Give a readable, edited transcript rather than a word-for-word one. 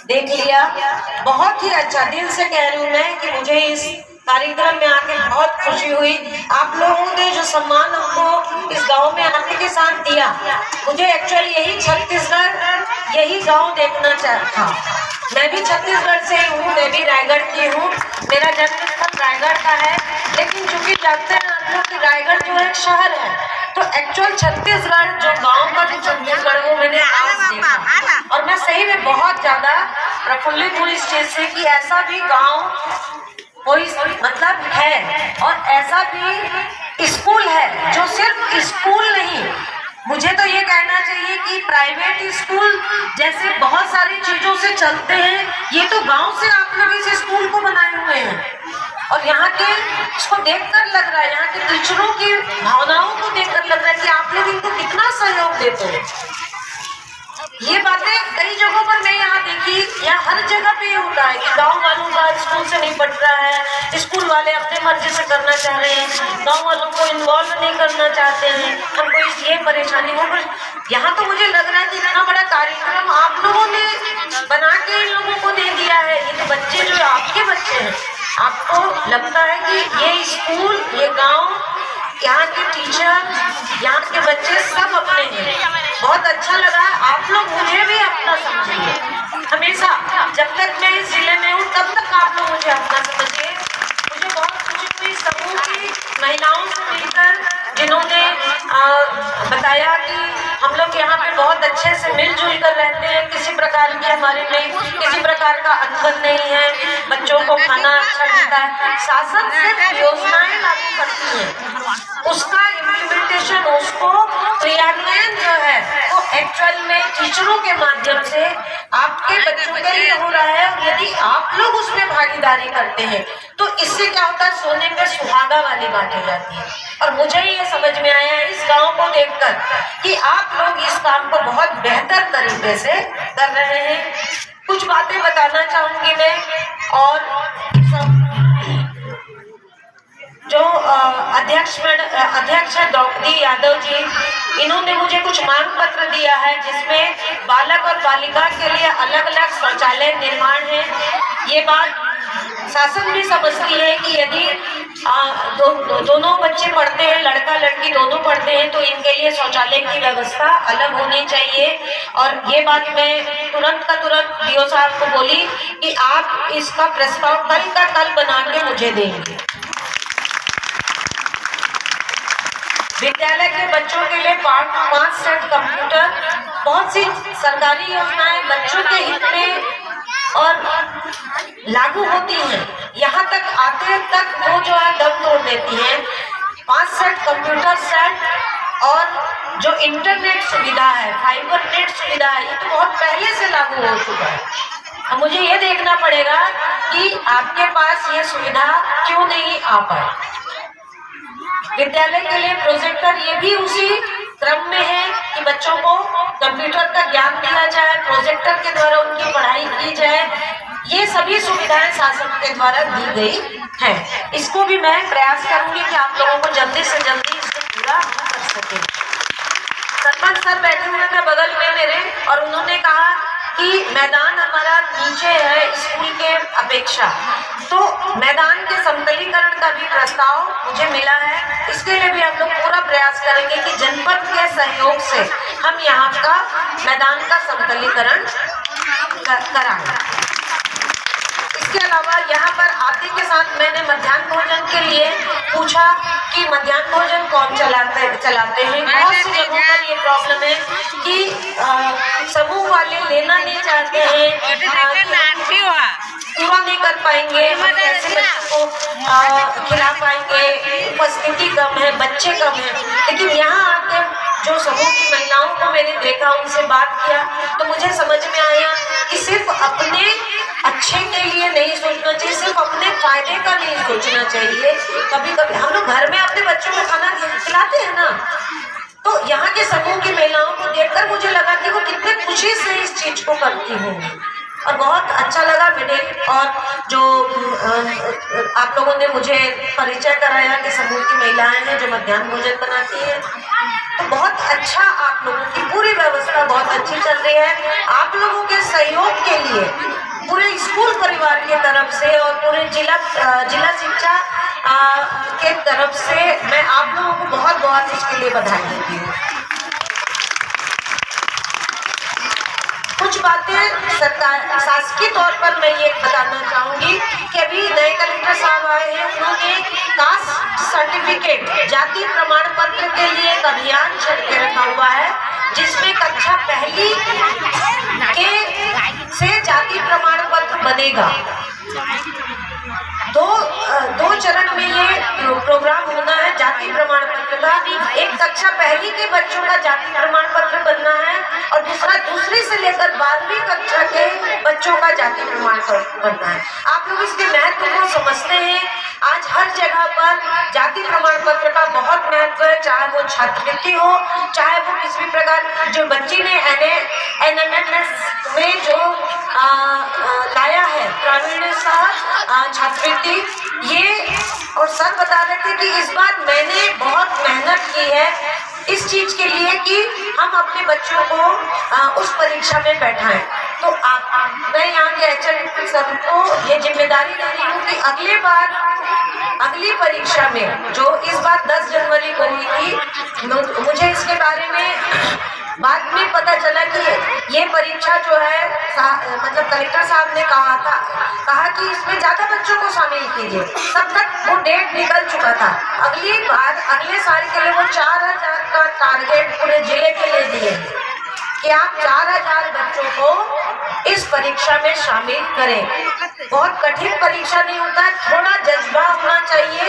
देख लिया। बहुत ही अच्छा, दिल से कह रही हूँ मैं कि मुझे इस कार्यक्रम में आके बहुत खुशी हुई। आप लोगों ने जो सम्मान हमको इस गांव में आने के साथ दिया, मुझे एक्चुअली यही छत्तीसगढ़, यही गांव देखना था। मैं भी छत्तीसगढ़ से हूँ, मैं भी रायगढ़ की हूँ, मेरा जन्मस्थल रायगढ़ का है। लेकिन चूंकि जानते हैं आप लोग कि रायगढ़ जो एक शहर है, तो एक्चुअल छत्तीसगढ़ जो गांव का जो छत्तीसगढ़ वो मैंने आज देखा, और मैं सही में बहुत ज्यादा प्रफुल्लित हूँ इस चीज से कि ऐसा भी गांव कोई मतलब है, और ऐसा भी स्कूल है जो सिर्फ स्कूल नहीं, मुझे तो ये कहना चाहिए कि प्राइवेट स्कूल जैसे बहुत सारी चीजों से चलते हैं, ये तो गांव से आप लोग इस स्कूल को बनाए हुए हैं। और यहाँ के इसको देखकर लग रहा है, यहाँ के टीचरों की भावनाओं को देखकर लग रहा है कि आप लोग इनको कितना सहयोग देते हैं। ये बातें कई जगहों पर मैं यहाँ देखी, या हर जगह पे ये होता है कि गांव वालों का स्कूल से नहीं पढ़ रहा है, स्कूल वाले अपने मर्जी से करना चाह रहे हैं, गांव वालों को इन्वॉल्व नहीं करना चाहते हैं, हमको ये परेशानी हो। पर यहाँ तो मुझे लग रहा है कि इतना बड़ा कार्यक्रम आप लोगों ने बना के इन लोगों को दे दिया है। ये तो बच्चे जो आपके बच्चे हैं, आपको लगता है कि ये स्कूल, ये गाँव, यहाँ के टीचर, यहाँ के बच्चे सब अपने हैं। बहुत अच्छा लगा। आप लोग मुझे भी अपना समझिए, हमेशा जब तक मैं इस जिले में हूँ तब तक आप लोग मुझे अपना समझिए। मुझे बहुत खुशी हुई समूह की महिलाओं से मिलकर, जिन्होंने बताया कि हम लोग यहाँ पे बहुत अच्छे से मिलजुल कर रहते हैं, किसी प्रकार की हमारे में किसी प्रकार का अनबन नहीं है, बच्चों को खाना अच्छा मिलता है। शासन सिर्फ योजनाएं लागू करती है, उसका इम्प्लीमेंटेशन, उसको क्रियान्वयन जो है वो एक्चुअल में टीचरों के माध्यम से आपके बच्चों के लिए हो रहा है। और यदि आप लोग उसमें भागीदारी करते हैं तो इससे क्या होता है, सोने पे सुहागा वाली बात हो जाती है। और मुझे ये समझ में आया है इस गांव को देखकर कि आप लोग इस काम को बहुत बेहतर तरीके से कर रहे हैं। कुछ बातें बताना चाहूंगी मैं। और जो अध्यक्ष है द्रौपदी यादव जी, इन्होंने मुझे कुछ मांग पत्र दिया है जिसमें बालक और बालिका के लिए अलग अलग शौचालय निर्माण है। ये बात शासन भी समझती है कि यदि दोनों बच्चे पढ़ते हैं, लड़का लड़की दोनों पढ़ते हैं, तो इनके लिए शौचालय की व्यवस्था अलग होनी चाहिए। और ये बात मैं तुरंत का तुरंत डीओ साहब को बोली कि आप इसका प्रस्ताव कल का कल बना के मुझे देंगे। विद्यालय के बच्चों के लिए 5 सेट कंप्यूटर, बहुत सी सरकारी योजनाएं बच्चों के हित में और लागू होती हैं, यहाँ तक आते तक वो जो है दम तोड़ देती हैं। 5 सेट कंप्यूटर सेट और जो इंटरनेट सुविधा है, फाइबर नेट सुविधा है, ये तो बहुत पहले से लागू हो चुका है। अब मुझे ये देखना पड़ेगा कि आपके पास ये सुविधा क्यों नहीं आ पाई। विद्यालय के लिए प्रोजेक्टर, ये भी उसी क्रम में है कि बच्चों को कंप्यूटर का ज्ञान दिया जाए, प्रोजेक्टर के द्वारा उनकी पढ़ाई की जाए। ये सभी सुविधाएं शासन के द्वारा दी गई हैं। इसको भी मैं प्रयास करूंगी कि आप लोगों को जल्दी से जल्दी इसको पूरा कर सके। सरपंच सर बैठे हुए थे बगल में मेरे, और उन्होंने कहा कि मैदान हमारा नीचे है स्कूल के अपेक्षा, तो मैदान के समतलीकरण का भी प्रस्ताव मुझे मिला है। इसके लिए भी हम लोग पूरा प्रयास करेंगे कि जनपद के सहयोग से हम यहाँ का मैदान का समतलीकरण कराएं। इसके अलावा यहाँ पर आते के साथ मैंने मध्याह्न भोजन के लिए पूछा कि मध्याह्न भोजन कौन चलाते हैं। बहुत सी जगहों पर ये प्रॉब्लम है कि समूह वाले लेना नहीं चाहते हैं, पूरा नहीं कर पाएंगे, हम कैसे बच्चों को खिला पाएंगे, उपस्थिति कम है, बच्चे कम है। लेकिन यहाँ आके जो समूह की महिलाओं को मैंने देखा, उनसे बात किया, तो मुझे समझ में आया कि सिर्फ अपने अच्छे के लिए नहीं सोचना चाहिए, सिर्फ अपने फायदे का नहीं सोचना चाहिए। कभी कभी हम लोग घर में अपने बच्चों को खाना खिलाते हैं ना, तो यहाँ के समूह की महिलाओं को देखकर मुझे लगा कि वो कितने खुशी से इस चीज को करती होंगी, और बहुत अच्छा लगा मैंने। और जो आप लोगों ने मुझे परिचय कराया कि समूह की महिलाएं हैं जो मध्याह्न भोजन बनाती हैं, तो बहुत अच्छा, आप लोगों की पूरी व्यवस्था बहुत अच्छी चल रही है। आप लोगों के सहयोग के लिए पूरे स्कूल परिवार के तरफ से और पूरे जिला शिक्षा के तरफ से मैं आप लोगों को बहुत बहुत इसके लिए बधाई देती हूँ। कुछ बातें सरकार शासकीय तौर पर मैं ये बताना चाहूंगी कि अभी नए कलेक्टर साहब आए हैं, उन्होंने कास्ट सर्टिफिकेट जाति प्रमाण पत्र के लिए एक अभियान चल के रखा हुआ है, जिसमें कक्षा पहली के से जाति प्रमाण पत्र बनेगा। दो चरण में ये प्रोग्राम होना है जाति प्रमाण पत्र का। एक कक्षा पहली के बच्चों का जाति प्रमाण पत्र बनना है और दूसरा दूसरी से लेकर 12वीं कक्षा के बच्चों का जाति प्रमाण पत्र बनना है। आप लोग इसके महत्व को समझते हैं। आज हर जगह पर जाति प्रमाण पत्र का बहुत महत्व है, चाहे वो छात्रवृत्ति हो, चाहे वो किसी भी प्रकार जो बच्ची ने NMS में जो लाया है प्रावीण्य सह छात्रवृत्ति, ये और सर बता रहे थे कि इस बार मैंने बहुत मेहनत की है इस चीज के लिए कि हम अपने बच्चों को उस परीक्षा में बैठाएं। तो मैं यहाँ के HM सर को ये जिम्मेदारी दे रही हूँ कि अगली परीक्षा में जो इस बार 10 जनवरी को हुई थी, मुझे इसके बारे में बाद में पता चला कि ये परीक्षा जो है मतलब कलेक्टर साहब ने कहा कि इसमें ज्यादा बच्चों को शामिल कीजिए। तब तक वो डेट निकल चुका था। अगली बार अगले साल के लिए वो 4000 का टारगेट पूरे जिले के लिए दिए कि आप 4000 बच्चों को इस परीक्षा में शामिल करें। बहुत कठिन परीक्षा नहीं होता है, थोड़ा जज्बा होना चाहिए